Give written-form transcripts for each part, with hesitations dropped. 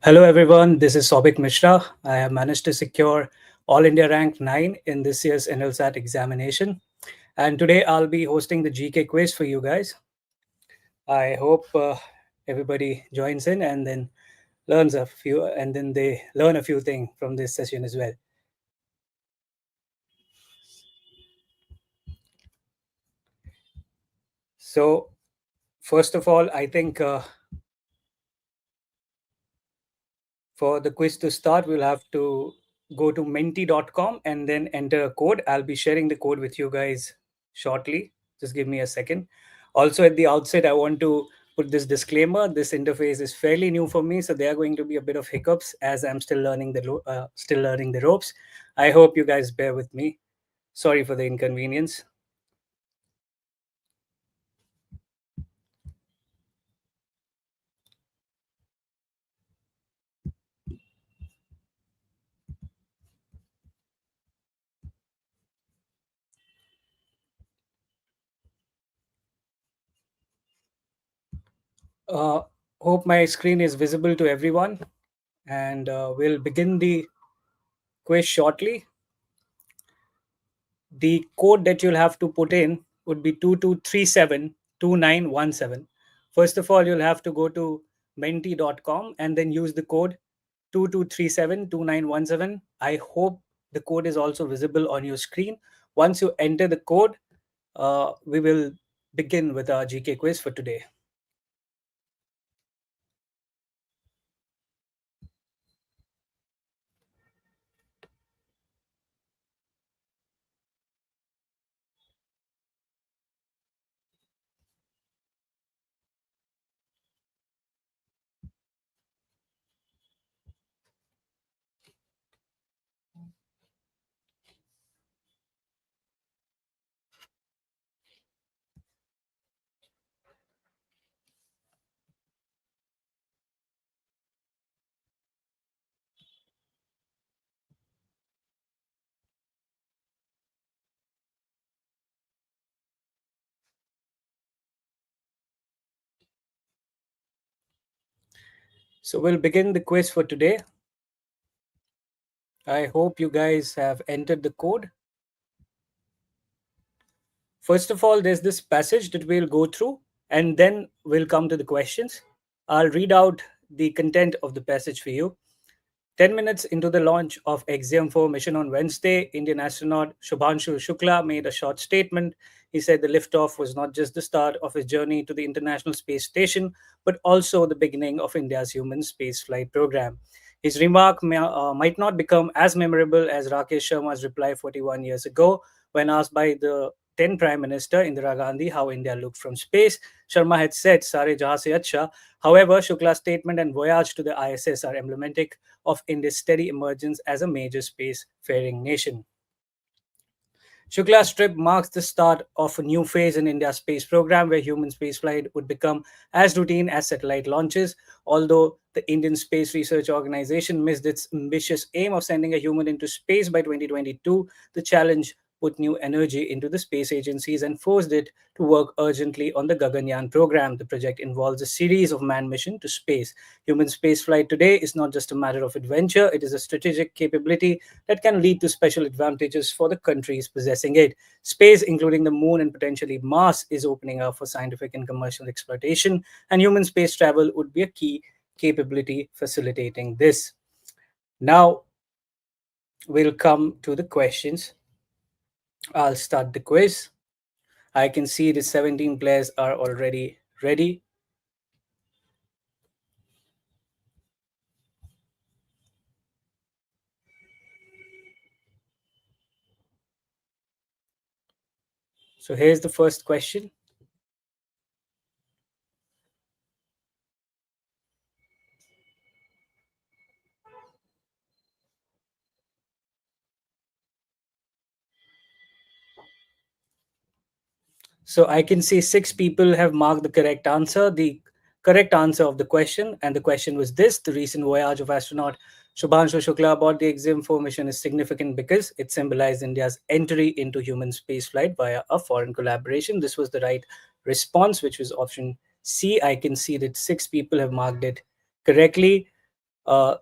Hello everyone, this is Sobik Mishra. I have managed to secure All India rank 9 in this year's NLSAT examination. And today I'll be hosting the GK quiz for you guys. I hope everybody joins in and then learns a few, and then they learn a few things from this session as well. So, first of all, I think for the quiz to start, we'll have to go to menti.com and then enter a code. I'll be sharing the code with you guys shortly. Just give me a second. Also, at the outset, I want to put this disclaimer. This interface is fairly new for me, so there are going to be a bit of hiccups as I'm still learning the ropes. I hope you guys bear with me. Sorry for the inconvenience. Uh, Hope my screen is visible to everyone, and we'll begin the quiz shortly. The code that you'll have to put in would be 22372917. First of all, you'll have to go to menti.com and then use the code 22372917. I hope the code is also visible on your screen. Once you enter the code, we will begin with our GK quiz for today. So we'll begin the quiz for today. I hope you guys have entered the code. First of all, there's this passage that we'll go through, and then we'll come to the questions. I'll read out the content of the passage for you. 10 minutes into the launch of XM4 mission on Wednesday, Indian astronaut Shubhanshu Shukla made a short statement. He said the liftoff was not just the start of his journey to the International Space Station, but also the beginning of India's human spaceflight program. His remark might not become as memorable as Rakesh Sharma's reply 41 years ago when asked by the then Prime Minister Indira Gandhi how India looked from space. Sharma had said, Sare jahan se acha. However, Shukla's statement and voyage to the ISS are emblematic of India's steady emergence as a major space-faring nation. Shukla's trip marks the start of a new phase in India's space program where human spaceflight would become as routine as satellite launches. Although the Indian Space Research Organization missed its ambitious aim of sending a human into space by 2022, the challenge put new energy into the space agencies and forced it to work urgently on the Gaganyaan program. The project involves a series of manned missions to space. Human spaceflight today is not just a matter of adventure, it is a strategic capability that can lead to special advantages for the countries possessing it. Space, including the moon and potentially Mars, is opening up for scientific and commercial exploitation, and human space travel would be a key capability facilitating this. Now, we'll come to the questions. I'll start the quiz. I can see the 17 players are already ready. So here's the first question. So I can see 6 people have marked the correct answer. The correct answer of the question, and the question was this: the recent voyage of astronaut Shubhanshu Shukla aboard the XM4 mission is significant because it symbolized India's entry into human spaceflight via a foreign collaboration. This was the right response, which was option C. I can see that 6 people have marked it correctly. Uh,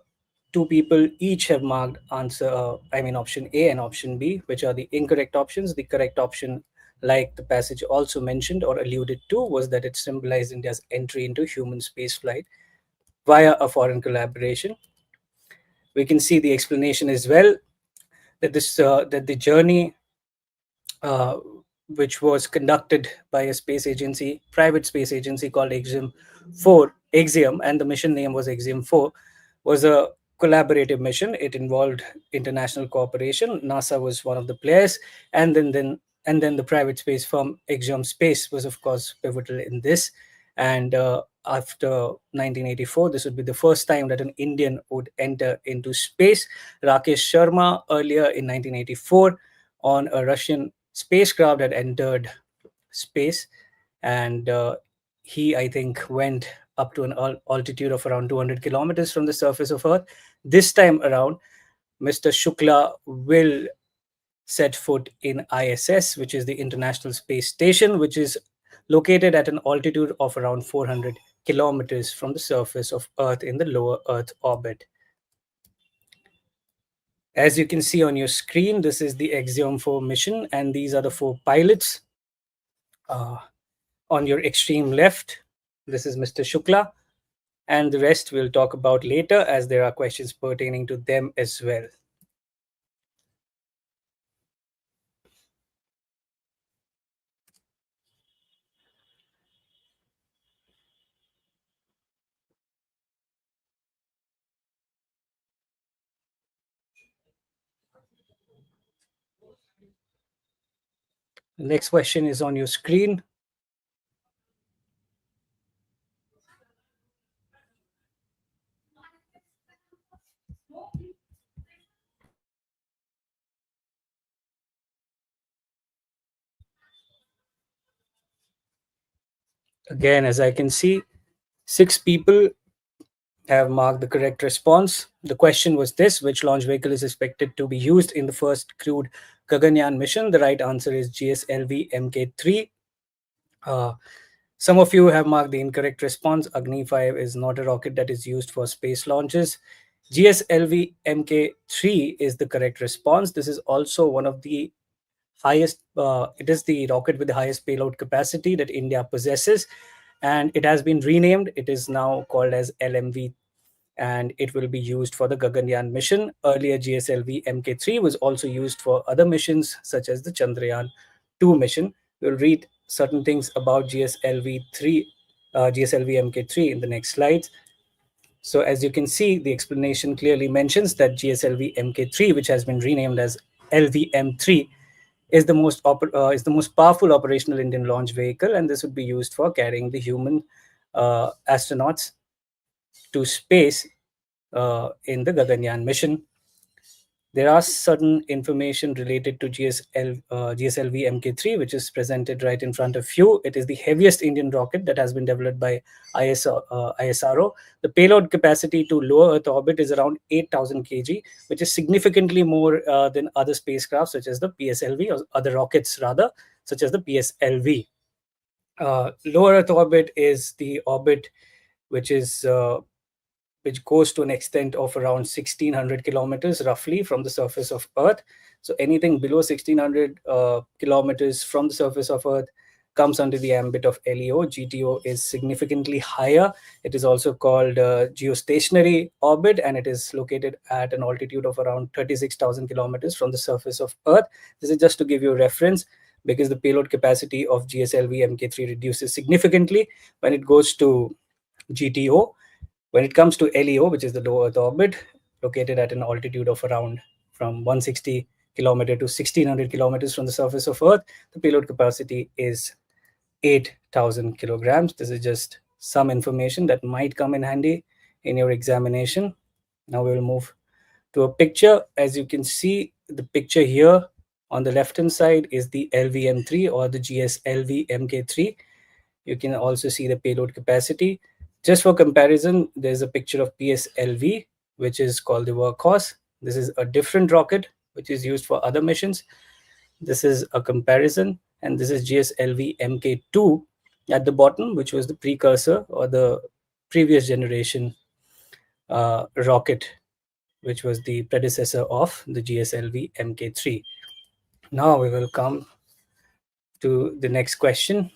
Two people each have marked option A and option B, which are the incorrect options. The correct option, like the passage also mentioned or alluded to, was that it symbolized India's entry into human spaceflight via a foreign collaboration. We can see the explanation as well, that the journey, uh, which was conducted by a space agency, private space agency called Axiom, and the mission name was Axiom 4, was a collaborative mission. It involved international cooperation. NASA was one of the players, and then the private space firm Axiom Space was, of course, pivotal in this. And after 1984, this would be the first time that an Indian would enter into space. Rakesh Sharma, earlier in 1984, on a Russian spacecraft, had entered space, and he, I think, went up to an altitude of around 200 kilometers from the surface of Earth. This time around, Mr. Shukla will set foot in ISS, which is the International Space Station, which is located at an altitude of around 400 kilometers from the surface of Earth in the lower Earth orbit. As you can see on your screen, this is the Axiom 4 mission, and these are the four pilots. On your extreme left, this is Mr. Shukla, and the rest we'll talk about later as there are questions pertaining to them as well. The next question is on your screen. Again, as I can see, 6 people have marked the correct response. The question was this: which launch vehicle is expected to be used in the first crewed Gaganyaan mission? The right answer is GSLV Mk3. Uh, some of you have marked the incorrect response. Agni 5 is not a rocket that is used for space launches. GSLV Mk3 is the correct response. This is also one of the it is the rocket with the highest payload capacity that India possesses, and it has been renamed. It is now called as LMV, and it will be used for the Gaganyaan mission. Earlier, GSLV Mk3 was also used for other missions such as the Chandrayaan 2 mission. We'll read certain things about GSLV Mk3 in the next slides. So as you can see, the explanation clearly mentions that GSLV Mk3, which has been renamed as LVM3, is is the most powerful operational Indian launch vehicle, and this would be used for carrying the human astronauts to space in the Gaganyaan mission. There are certain information related to GSLV Mk3, which is presented right in front of you. It is the heaviest Indian rocket that has been developed by ISRO. The payload capacity to low Earth orbit is around 8,000 kg, which is significantly more than other spacecraft, such as the PSLV, or other rockets rather, such as the PSLV. Lower Earth orbit is the orbit which is which goes to an extent of around 1600 kilometers roughly from the surface of Earth. So anything below 1600 kilometers from the surface of Earth comes under the ambit of LEO. GTO is significantly higher. It is also called geostationary orbit, and it is located at an altitude of around 36,000 kilometers from the surface of Earth. This is just to give you a reference, because the payload capacity of GSLV Mk3 reduces significantly when it goes to GTO. When it comes to LEO, which is the low Earth orbit, located at an altitude of around from 160 kilometer to 1600 kilometers from the surface of Earth, the payload capacity is 8,000 kilograms. This is just some information that might come in handy in your examination. Now we will move to a picture. As you can see, the picture here on the left hand side is the LVM3 or the GSLV Mk3. You can also see the payload capacity. Just for comparison, there's a picture of PSLV, which is called the Workhorse. This is a different rocket, which is used for other missions. This is a comparison, and this is GSLV Mk2 at the bottom, which was the precursor or the previous generation rocket, which was the predecessor of the GSLV Mk3. Now we will come to the next question.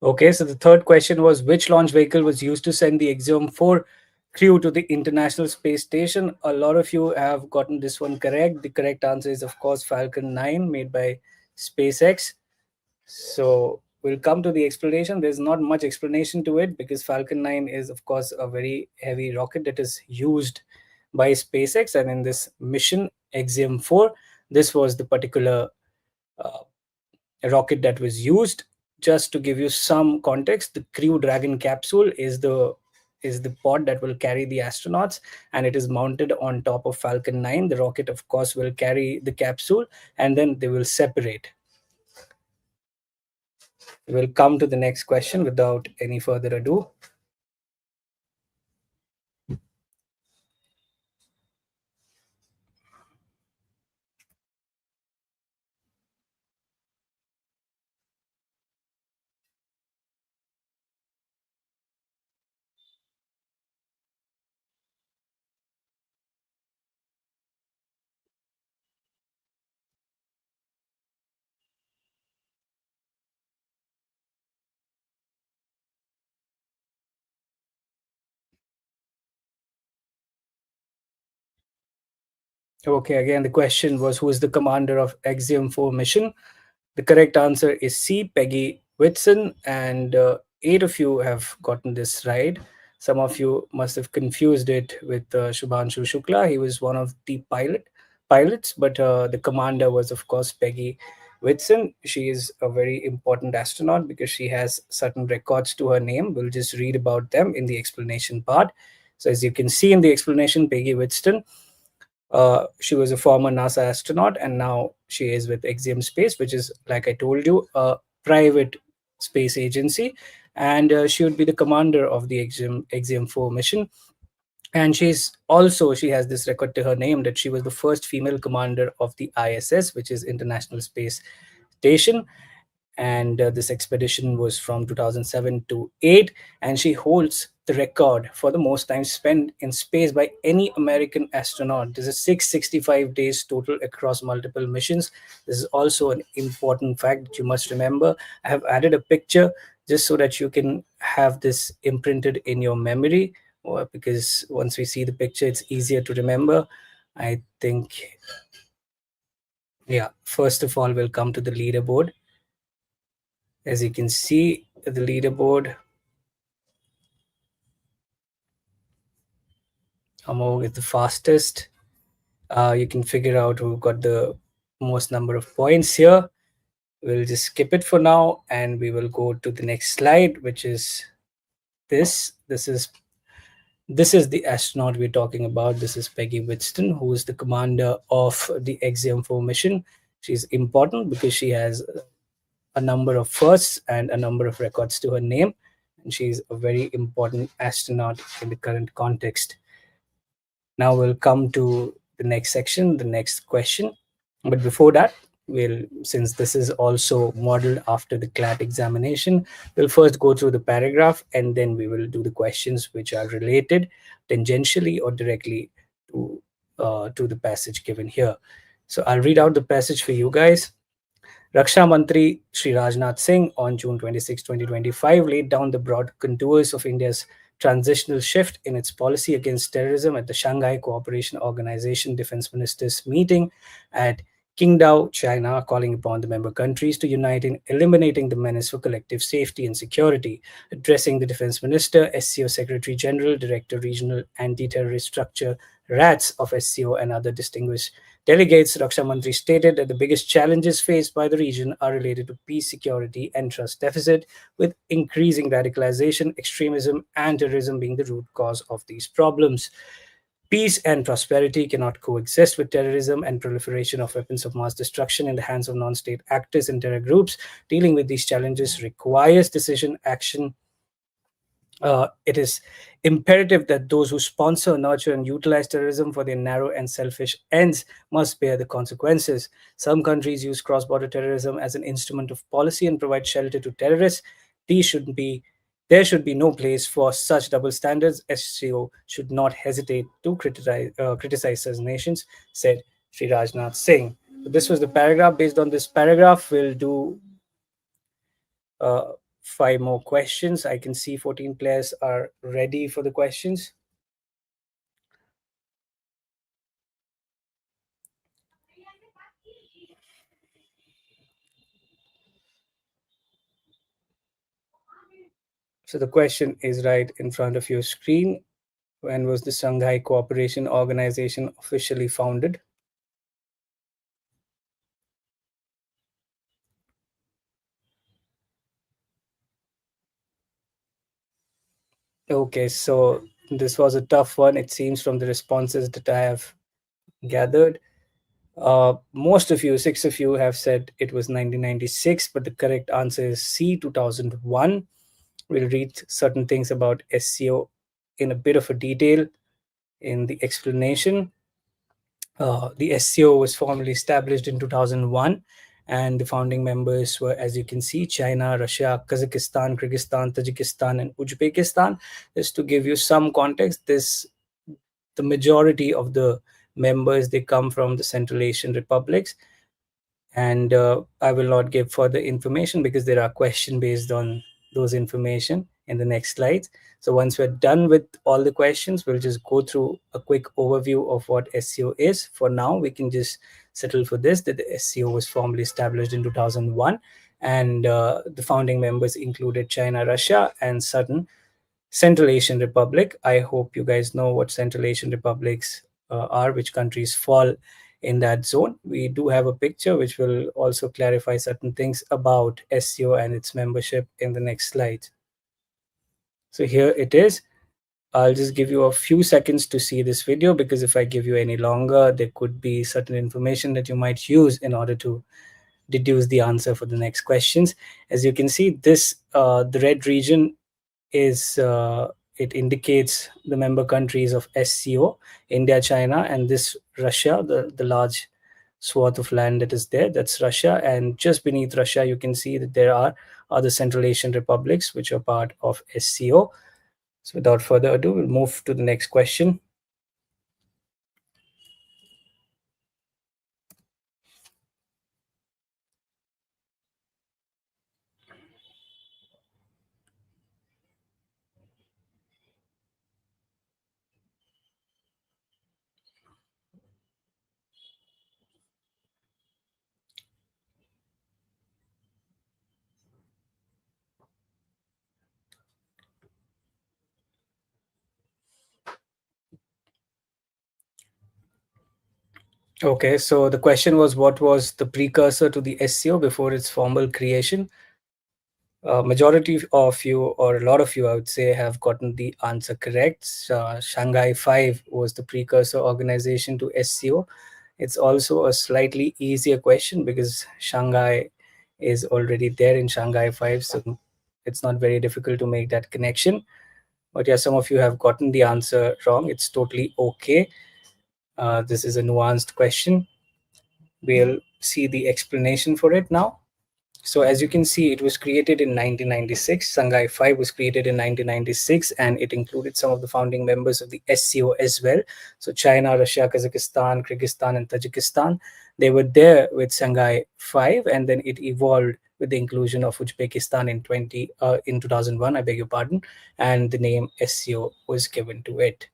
Okay, so the third question was, which launch vehicle was used to send the Axiom 4 crew to the International Space Station? A lot of you have gotten this one correct. The correct answer is, of course, Falcon 9, made by SpaceX. So we'll come to the explanation. There's not much explanation to it because Falcon 9 is, of course, a very heavy rocket that is used by SpaceX. And in this mission, Axiom 4, this was the particular uh, rocket that was used. Just to give you some context, the Crew Dragon capsule is the pod that will carry the astronauts, and it is mounted on top of Falcon 9. The rocket, of course, will carry the capsule, and then they will separate. We'll come to the next question without any further ado. Okay, again, the question was, who is the commander of Axiom 4 mission? The correct answer is C, Peggy Whitson, and eight of you have gotten this right. Some of you must have confused it with Shubhanshu Shukla. He was one of the pilots, but the commander was, of course, Peggy Whitson. She is a very important astronaut because she has certain records to her name. We'll just read about them in the explanation part. So, as you can see in the explanation, Peggy Whitson, she was a former NASA astronaut, and now she is with Axiom Space, which is, like I told you, a private space agency. And she would be the commander of the Axiom 4 mission. And she has this record to her name that she was the first female commander of the ISS, which is International Space Station. And this expedition was from 2007 to 8, and she holds the record for the most time spent in space by any American astronaut. This is 665 days total across multiple missions. This is also an important fact that you must remember. I have added a picture just so that you can have this imprinted in your memory, or because once we see the picture it's easier to remember. I think, yeah, first of all we'll come to the leaderboard. As you can see, the leaderboard, Among is the fastest. You can figure out who got the most number of points here. We'll just skip it for now, and we will go to the next slide, which is this. This is the astronaut we're talking about. This is Peggy Whitson, who is the commander of the Axiom 4 mission. She's important because she has a number of firsts and a number of records to her name, and she's a very important astronaut in the current context. Now we'll come to the next section, the next question. But before that, since this is also modeled after the CLAT examination, we'll first go through the paragraph and then we will do the questions which are related tangentially or directly to the passage given here. So I'll read out the passage for you guys. Raksha Mantri Sri Rajnath Singh on June 26, 2025 laid down the broad contours of India's transitional shift in its policy against terrorism at the Shanghai Cooperation Organization Defense Ministers meeting at Qingdao, China, calling upon the member countries to unite in eliminating the menace for collective safety and security. Addressing the Defense Minister, SCO Secretary General, Director Regional Anti-Terrorist Structure, RATS of SCO, and other distinguished Delegates, Raksha Mantri stated that the biggest challenges faced by the region are related to peace, security, and trust deficit, with increasing radicalization, extremism, and terrorism being the root cause of these problems. Peace and prosperity cannot coexist with terrorism and proliferation of weapons of mass destruction in the hands of non state actors and terror groups. Dealing with these challenges requires decision, action, it is imperative that those who sponsor, nurture, and utilize terrorism for their narrow and selfish ends must bear the consequences. Some countries use cross border terrorism as an instrument of policy and provide shelter to terrorists. These should be There should be no place for such double standards. SCO should not hesitate to criticize such nations, said Sri Rajnath Singh. So this was the paragraph. Based on this paragraph, we'll do uh, five more questions. I can see 14 players are ready for the questions. So the question is right in front of your screen. When was the Shanghai Cooperation Organization officially founded? Okay, so this was a tough one, it seems, from the responses that I have gathered. Most of you, six of you, have said it was 1996, but the correct answer is C, 2001. We'll read certain things about SCO in a bit of a detail in the explanation. The SCO was formally established in 2001, and the founding members were, as you can see, China, Russia, Kazakhstan, Kyrgyzstan, Tajikistan, and Uzbekistan. Just to give you some context, the majority of the members, they come from the Central Asian republics, and I will not give further information because there are questions based on those information in the next slides. So once we're done with all the questions, we'll just go through a quick overview of what SCO is. For now, we can just settle for this, that the SCO was formally established in 2001, and the founding members included China, Russia, and certain Central Asian Republic. I hope you guys know what Central Asian republics are, which countries fall in that zone. We do have a picture which will also clarify certain things about SCO and its membership in the next slide. So here it is. I'll just give you a few seconds to see this video, because if I give you any longer, there could be certain information that you might use in order to deduce the answer for the next questions. As you can see, this the red region is it indicates the member countries of SCO, India, China, and this Russia, the large swath of land that is there, that's Russia. And just beneath Russia, you can see that there are other Central Asian republics which are part of SCO. So without further ado, we'll move to the next question. Okay, so the question was, what was the precursor to the SCO before its formal creation? Majority of you, or a lot of you, I would say, have gotten the answer correct. Shanghai 5 was the precursor organization to SCO. It's also a slightly easier question because Shanghai is already there in Shanghai 5, so it's not very difficult to make that connection. But yeah, some of you have gotten the answer wrong. It's totally okay. This is a nuanced question. We'll see the explanation for it now. So as you can see, it was created in 1996. Shanghai 5 was created in 1996, and it included some of the founding members of the SCO as well. So China, Russia, Kazakhstan, Kyrgyzstan, and Tajikistan, they were there with Shanghai 5, and then it evolved with the inclusion of Uzbekistan in 2001, I beg your pardon, and the name SCO was given to it.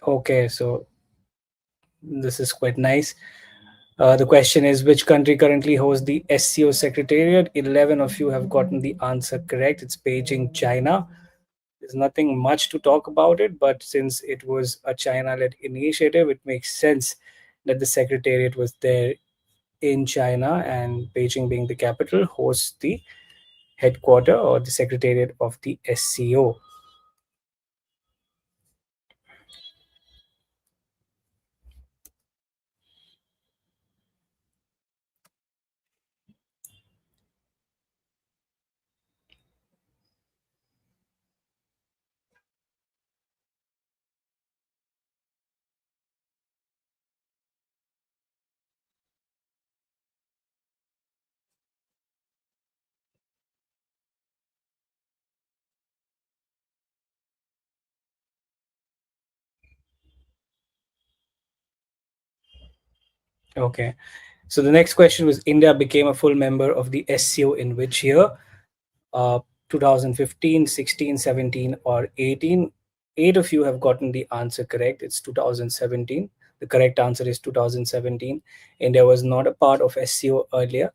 Okay, so this is quite nice. The question is, which country currently hosts the SCO Secretariat? 11 of you have gotten the answer correct. It's Beijing, China. There's nothing much to talk about it, but since it was a China led initiative, it makes sense that the Secretariat was there in China, and Beijing, being the capital, hosts the headquarter or the Secretariat of the SCO. Okay. So the next question was, India became a full member of the SCO in which year? 2015, 16, 17, or 18. Eight of you have gotten the answer correct. It's 2017. The correct answer is 2017. India was not a part of SCO earlier.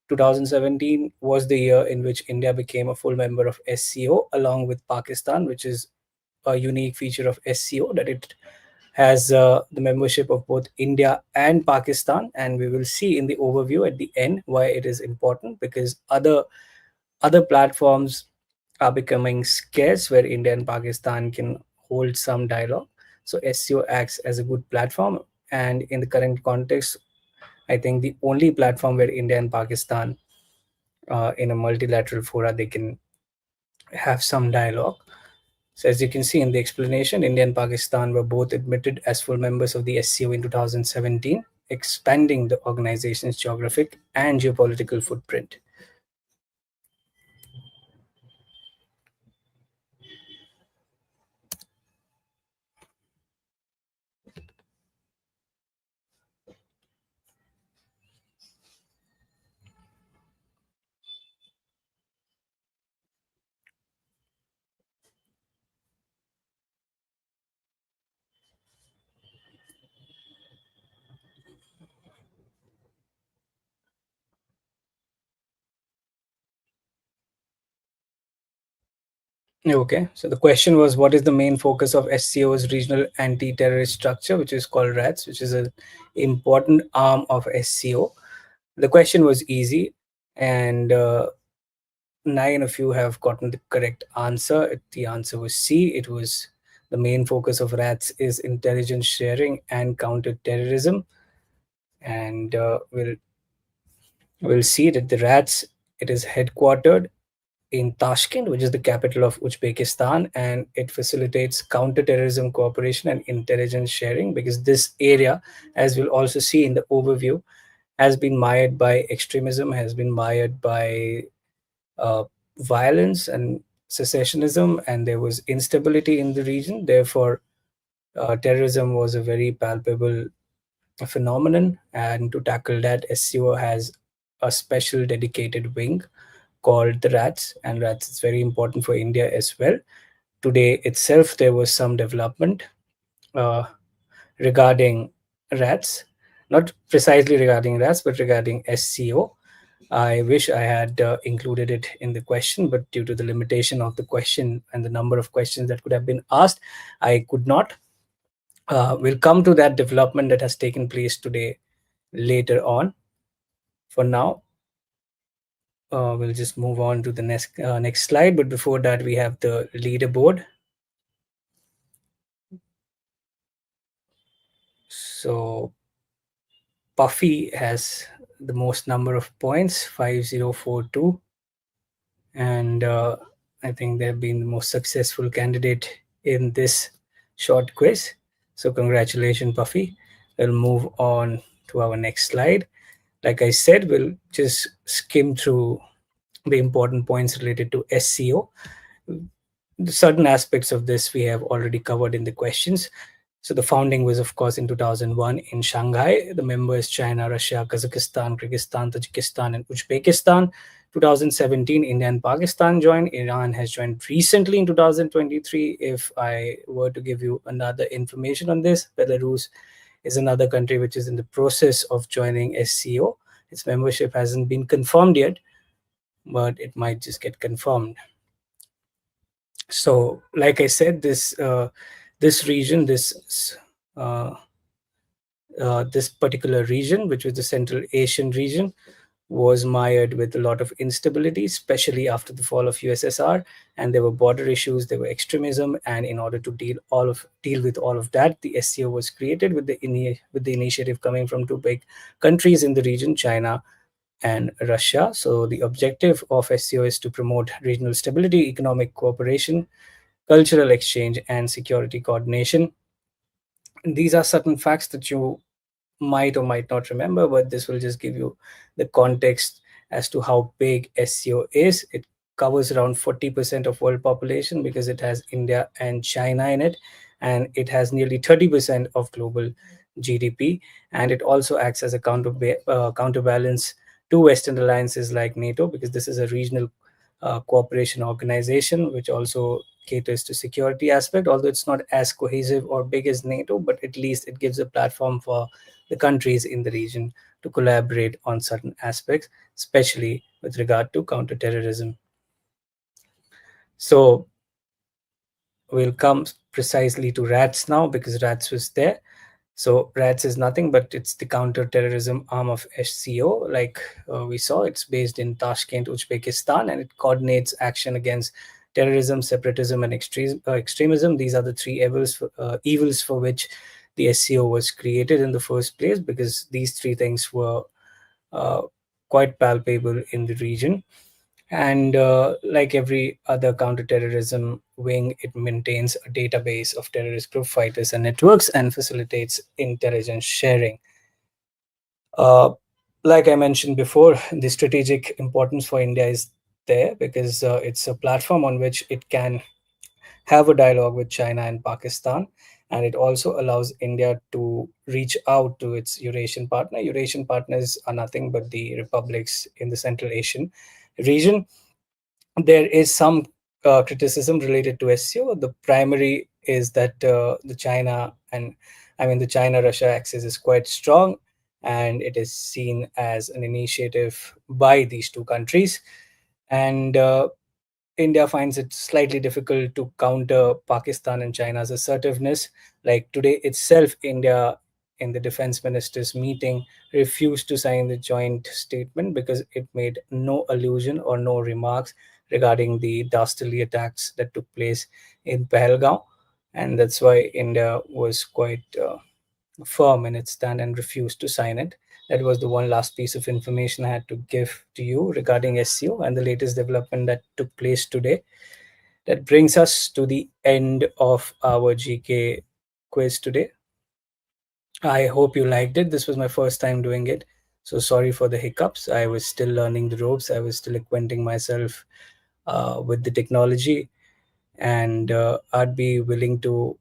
2017 was the year in which India became a full member of SCO along with Pakistan, which is a unique feature of SCO that it has the membership of both India and Pakistan. And we will see in the overview at the end why it is important, because other platforms are becoming scarce where India and Pakistan can hold some dialogue. So SCO acts as a good platform. And in the current context, I think the only platform where India and Pakistan, in a multilateral fora, they can have some dialogue. So as you can see in the explanation, India and Pakistan were both admitted as full members of the SCO in 2017, expanding the organization's geographic and geopolitical footprint. Okay, so the question was, what is the main focus of SCO's regional anti-terrorist structure, which is called RATS, which is an important arm of SCO? The question was easy, and nine of you have gotten the correct answer. The answer was C. It was the main focus of RATS is intelligence sharing and counter-terrorism, and we'll see that the RATS, it is headquartered in Tashkent, which is the capital of Uzbekistan, and it facilitates counterterrorism cooperation and intelligence sharing, because this area, as we'll also see in the overview, has been mired by extremism, has been mired by uh, violence and secessionism, and there was instability in the region. Therefore, terrorism was a very palpable phenomenon, and to tackle that, SCO has a special dedicated wing called the RATS, and RATS is very important for India as well. Today itself, there was some development uh, regarding RATS, not precisely regarding RATS, but regarding SCO. I wish I had included it in the question, but due to the limitation of the question and the number of questions that could have been asked, I could not. We'll come to that development that has taken place today later on. For now, we'll just move on to the next slide. But before that, we have the leaderboard. So Puffy has the most number of points, 5042, and I think they've been the most successful candidate in this short quiz. So congratulations, Puffy. We'll move on to our next slide. Like I said, we'll just skim through the important points related to SCO. Certain aspects of this we have already covered in the questions. So the founding was, of course, in 2001 in Shanghai. The members China, Russia, Kazakhstan, Kyrgyzstan, Tajikistan, and Uzbekistan. 2017, India and Pakistan joined. Iran has joined recently in 2023. If I were to give you another information on this, Belarus is another country which is in the process of joining SCO. Its membership hasn't been confirmed yet, but it might just get confirmed. So, like I said, this region, uh, this particular region, which was the Central Asian region, was mired with a lot of instability, especially after the fall of USSR. And there were border issues, there were extremism, and in order to deal with all of that, the SCO was created with the initiative coming from two big countries in the region, China and Russia. So the objective of SCO is to promote regional stability, economic cooperation, cultural exchange, and security coordination. These are certain facts that you might or might not remember, but this will just give you the context as to how big SCO is. It covers around 40% of world population because it has India and China in it, and it has nearly 30% of global GDP, and it also acts as a counterbalance to Western alliances like NATO, because this is a regional cooperation organization which also caters to security aspect, although it's not as cohesive or big as NATO, but at least it gives a platform for the countries in the region to collaborate on certain aspects, especially with regard to counterterrorism. So we'll come precisely to RATS now, because RATS was there. So RATS is nothing but it's the counterterrorism arm of SCO. Like we saw, it's based in Tashkent, Uzbekistan, and it coordinates action against terrorism, separatism, and extremism. These are the three evils for which the SCO was created in the first place, because these three things were uh, quite palpable in the region. And like every other counterterrorism wing, it maintains a database of terrorist group fighters and networks and facilitates intelligence sharing. Uh, like I mentioned before, the strategic importance for India is there because it's a platform on which it can have a dialogue with China and Pakistan. And it also allows India to reach out to its Eurasian partner. Eurasian partners are nothing but the republics in the Central Asian region. There is some criticism related to SEO. The primary is that the China Russia axis is quite strong, and it is seen as an initiative by these two countries. And India finds it slightly difficult to counter Pakistan and China's assertiveness. Like today itself, India, in the defense ministers' meeting, refused to sign the joint statement because it made no allusion or no remarks regarding the dastardly attacks that took place in Pahalgaon. And that's why India was quite firm in its stand and refused to sign it. That was the one last piece of information I had to give to you regarding SEO and the latest development that took place today. That brings us to the end of our GK quiz today. I hope you liked it. This was my first time doing it. So sorry for the hiccups. I was still learning the ropes. I was still acquainting myself with the technology. And I'd be willing to,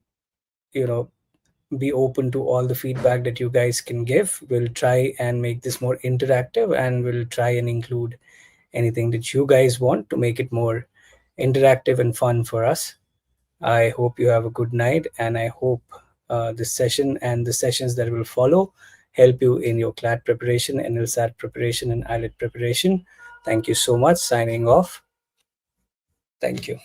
you know, be open to all the feedback that you guys can give. We'll try and make this more interactive, and we'll try and include anything that you guys want to make it more interactive and fun for us. I hope you have a good night, and I hope this session and the sessions that will follow help you in your CLAT preparation, NLSAT preparation, and IELTS preparation. Thank you so much. Signing off. Thank you.